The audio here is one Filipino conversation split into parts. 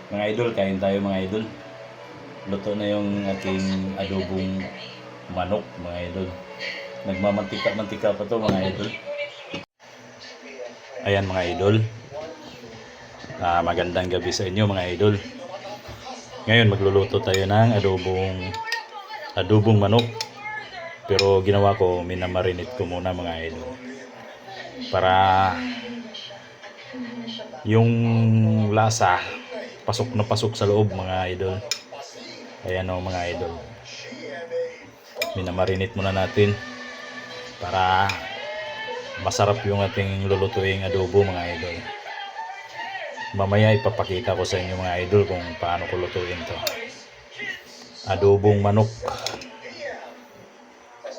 Mga idol, kain tayo mga idol. Luto na yung ating adobong manok mga idol. Nagmamantika-mantika pa to mga idol. Ayan mga idol. Magandang gabi sa inyo mga idol. Ngayon magluluto tayo ng adobong manok. Pero ginawa ko, minamarinate ko muna mga idol. Para yung lasa pasok na pasok sa loob mga idol. Ayan o mga idol. Minamarinate muna natin para masarap yung ating lulutuing adobo mga idol. Mamaya ipapakita ko sa inyo mga idol kung paano ko lutuin to. Adobong manok.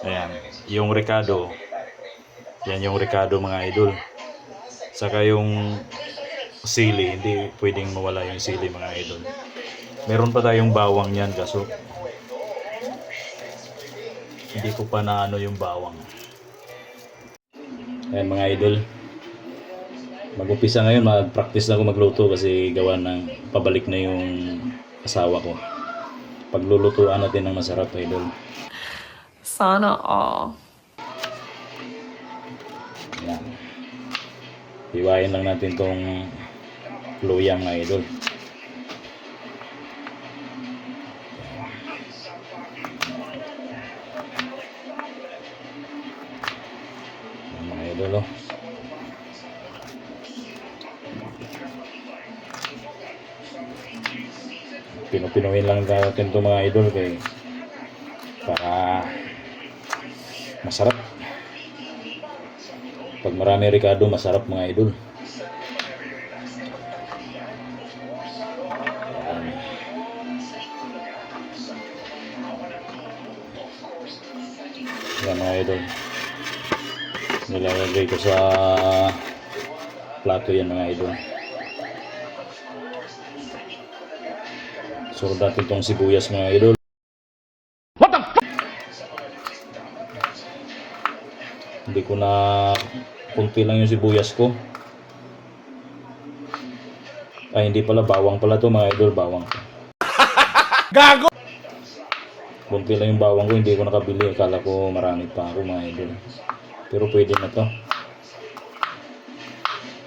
Ayan, yung ricado. Yan yung ricado mga idol. Saka yung sili, hindi pwedeng mawala yung sili mga idol. Meron pa tayong bawang yan kaso hindi ko pa na yung bawang. Ayan mga idol. Mag-upisa ngayon, mag-practice na ako magluto kasi gawa ng pabalik na yung asawa ko. Paglulutuan natin ng masarap idol. Sana all. Ayan. Hiwain lang natin tong luyang mga idol. Ayan, mga idol oh. Pinupinuhin lang natin ito mga idol para masarap. Pag marami ricado, masarap mga idol. Yan mga idol. Nilalagay ko sa plato yan mga idol. Surod natin itong sibuyas mga idol. What the fuck? Hindi ko na kunti lang yung sibuyas ko. Ay hindi pala, bawang pala to mga idol, bawang. Gago! Kunti lang yung bawang ko, hindi ko nakabili. Akala ko marami pa ako mga idol. Pero pwede na to.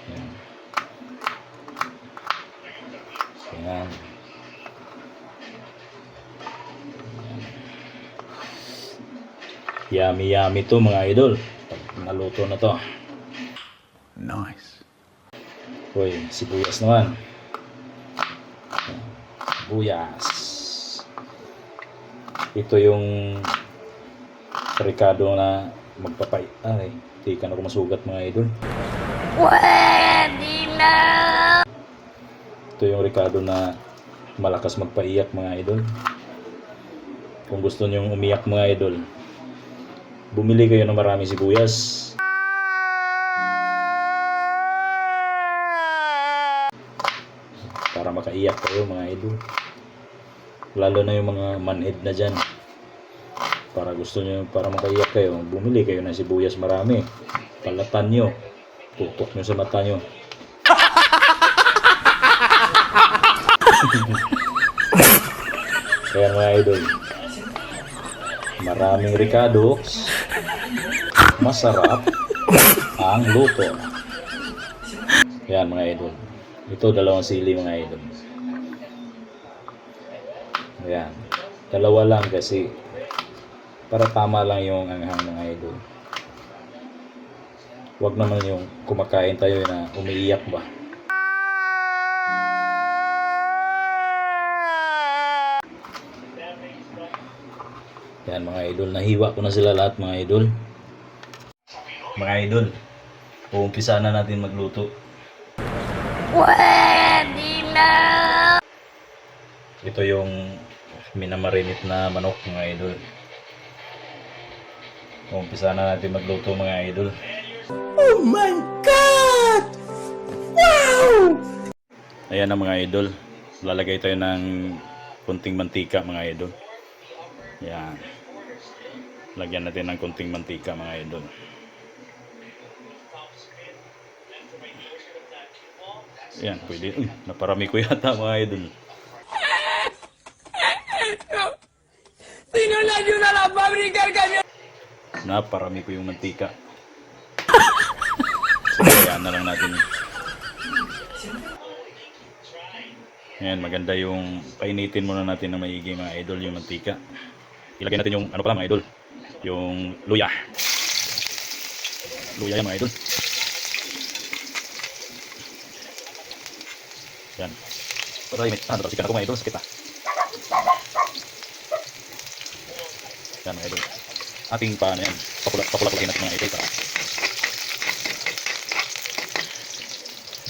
Ayan. Ayan. Yummy yummy to mga idol. Pag naluto na to. Nice. Uy, sibuyas naman. Sibuyas. Ito yung ricado na magpapay. Ay, di ka na ako masugat mga idol. Pwede na! Ito yung ricado na malakas magpaiyak mga idol. Kung gusto nyo umiyak mga idol, bumili kayo ng maraming sibuyas. Para makaiyak kayo mga idol. Lalo na yung mga manhid na dyan. Para gusto nyo, para makaiyak kayo, bumili kayo ng sibuyas marami. Palatan nyo. Tutok nyo sa mata nyo. Kaya mga idol, maraming ricado, masarap ang luto. Yan mga idol. Ito dalawang sili mga idol. Ayan. Dalawa lang kasi para tama lang yung anghang mga idol. Huwag naman yung kumakain tayo na umiiyak ba. Yan mga idol, nahiwa ko na sila lahat mga idol. Mga idol, uumpisa na natin magluto. Pwede na! Ito yung minamarinate na manok mga idol. Uumpisa na natin magluto mga idol. Oh my God! Wow! Ayan na mga idol. Lalagay tayo ng kunting mantika mga idol. Yan. Lagyan natin ng kunting mantika mga idol. Ayan, pwede. Uy, naparami ko yata mga idol. Naparami ko yung mantika. So, kaya na lang natin. Ayan, maganda yung painitin muna natin na maigi mga idol yung mantika. Ilagay natin yung ano pala mga idol. Yung luya. Luya yan mga idol. Yan. Aray, may natalsikan ako mga idol. Sakit ah. Yan mga idol. Ating paano yan. Papulak-pulakin natin mga idol. Para.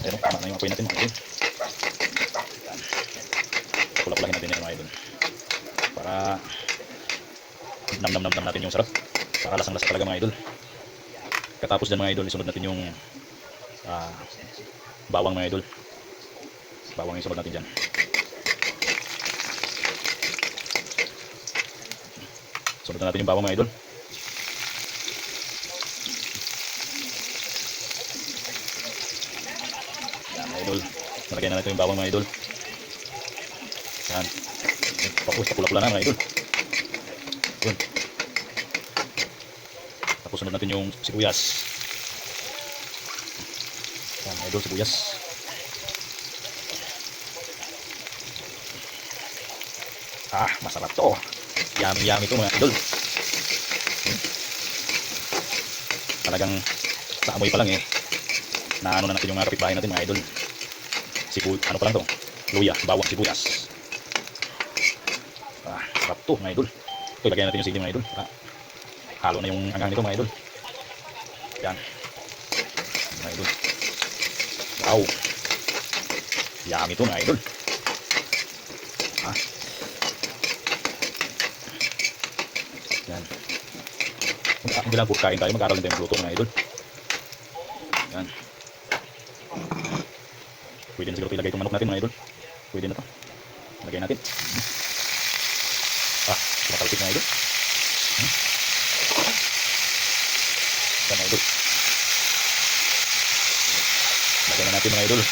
Ayan, tama na yung apoy natin mga idol. Yan. Papulak-pulakin natin yan mga idol. Para nam natin yung sarap. Para lasang-lasa talaga mga idol. Katapos dyan mga idol, isunod natin yung bawang mga idol. Bawang yung sunod natin dyan. Sunod na natin yung bawang mga idol. Yan mga idol. Nalagyan na natin yung bawang mga idol. Yan. Papula-pula na mga idol. Yun. Tapos sunod natin yung sibuyas. Yan mga idol, sibuyas. Masarap to. Yummy to mga idol. Talagang sa amoy pa lang naano na natin yung mga kapitbahay natin mga idol. Ano pa lang to? Luya, bawang, sibuyas. Sarap to mga idol. Ito, ilagay natin yung sili mga idol. Halo na yung angang nito mga idol. Yan. Mga idol. Wow. Yummy to mga idol. Yan. Hindi lang po kain tayo, mag-aaral din tayo magluto mga idol. Yan. Pwede na siguro ito ilagay itong manok natin mga idol. Pwede na to. Lagay natin. Matalpit mga idol. Yan mga idol. Lagay na natin mga idol.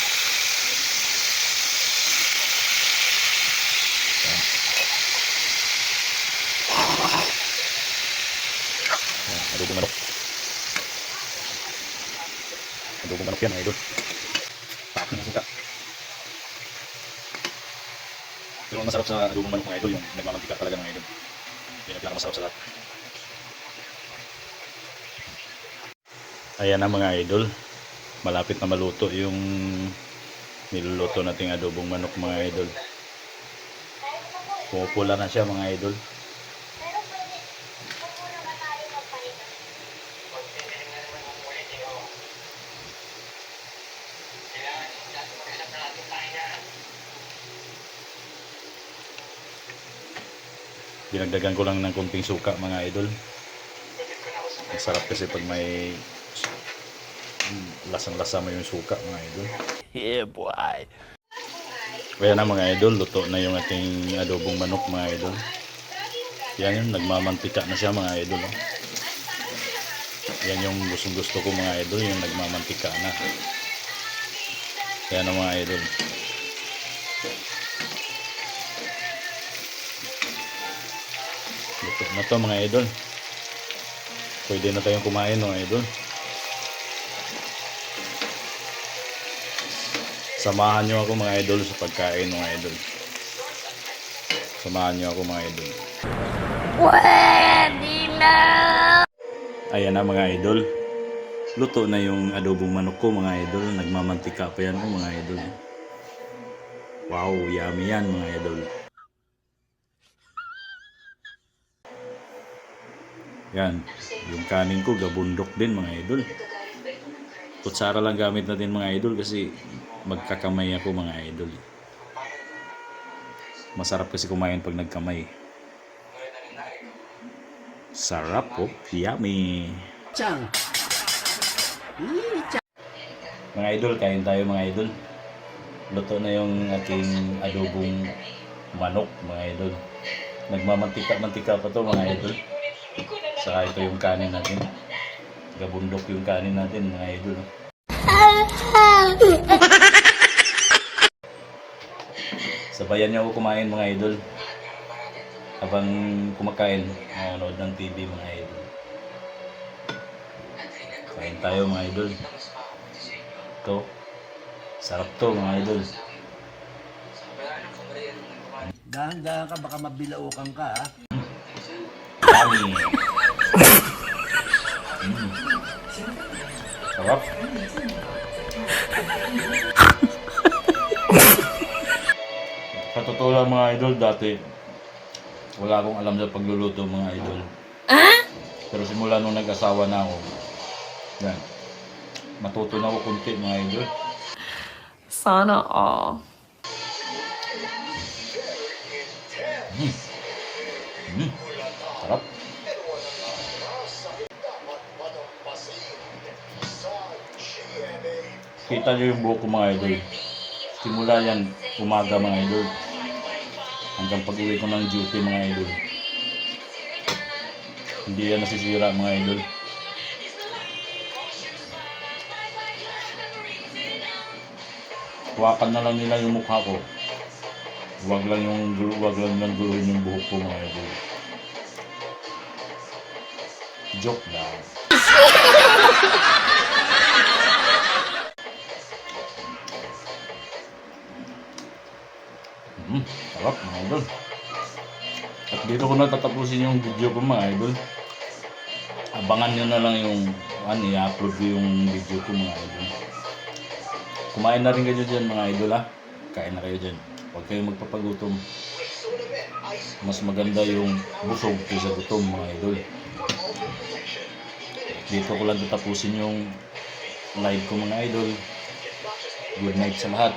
Adobong manok. Adobong manok yan mga idol. Tapos na suka. Pero ang masarap sa adobong manok mga idol, yung nagmamantika talaga mga idol. Yan ang pinakamasarap sa lahat. Ayan na mga idol. Malapit na maluto yung niluluto nating adobong manok mga idol. Pumupula na siya mga idol. Dinagdagan ko lang ng konting suka mga idol. Masarap kasi pag may lasang-lasa mo yung suka mga idol. Yeah, boy. Kaya na mga idol, luto na yung ating adobong manok mga idol. Yan yun, nagmamantika na siya mga idol. Yan yung gustong-gusto ko mga idol, yung nagmamantika na. Yan na mga idol. Luto na to mga idol. Pwede na tayong kumain mga idol. Samahan nyo ako mga idol sa pagkain mga idol. Samahan nyo ako mga idol. Pwede na. Ayan na mga idol. Luto na yung adobong manok ko mga idol. Nagmamantika pa yan mga idol. Wow, yummy yan mga idol. Yan, yung kanin ko gabundok din mga idol. Kutsara lang gamit natin mga idol kasi magkakamay ako mga idol. Masarap kasi kumain pag nagkamay. Sarap po, yummy. Chang. Mga idol, kain tayo mga idol. Luto na yung ating adobong manok mga idol. Nagmamantika-mantika pa to mga idol. Saka ito yung kanin natin. Gabundok yung kanin natin mga idol. Sabayan niyo ako kumain mga idol. Habang kumakain, nanonood ng TV mga idol. Kain tayo mga idol. Ito. Sarap to mga idol. Dahan-dahan ka, baka mabilaukan ka ha. Yummy. Sarap. Sa totoo lang mga idol, dati wala akong alam sa pagluluto mga idol. Pero simula nung nag-asawa na ako, yan, matuto na ako kunti mga idol. Sana all. Sarap. Kita nyo yung buhok ko mga idol. Simula yan, umaga mga idol. Hanggang pag-uwi ko ng duty mga idol. Hindi yan nasisira mga idol. Huwakan na lang nila yung mukha ko. Huwag lang lang guluhin yung buhok ko mga idol. Joke lang. Sarap mga idol. At dito ko na tatapusin yung video ko mga idol. Abangan nyo na lang yung i-upload ko yung video ko mga idol. Kumain na rin kayo dyan mga idol ha. Kain na kayo dyan. Huwag kayong magpapagutom. Mas maganda yung busog kaysa gutom mga idol. Dito ko lang tatapusin yung live ko mga idol. Good night sa lahat.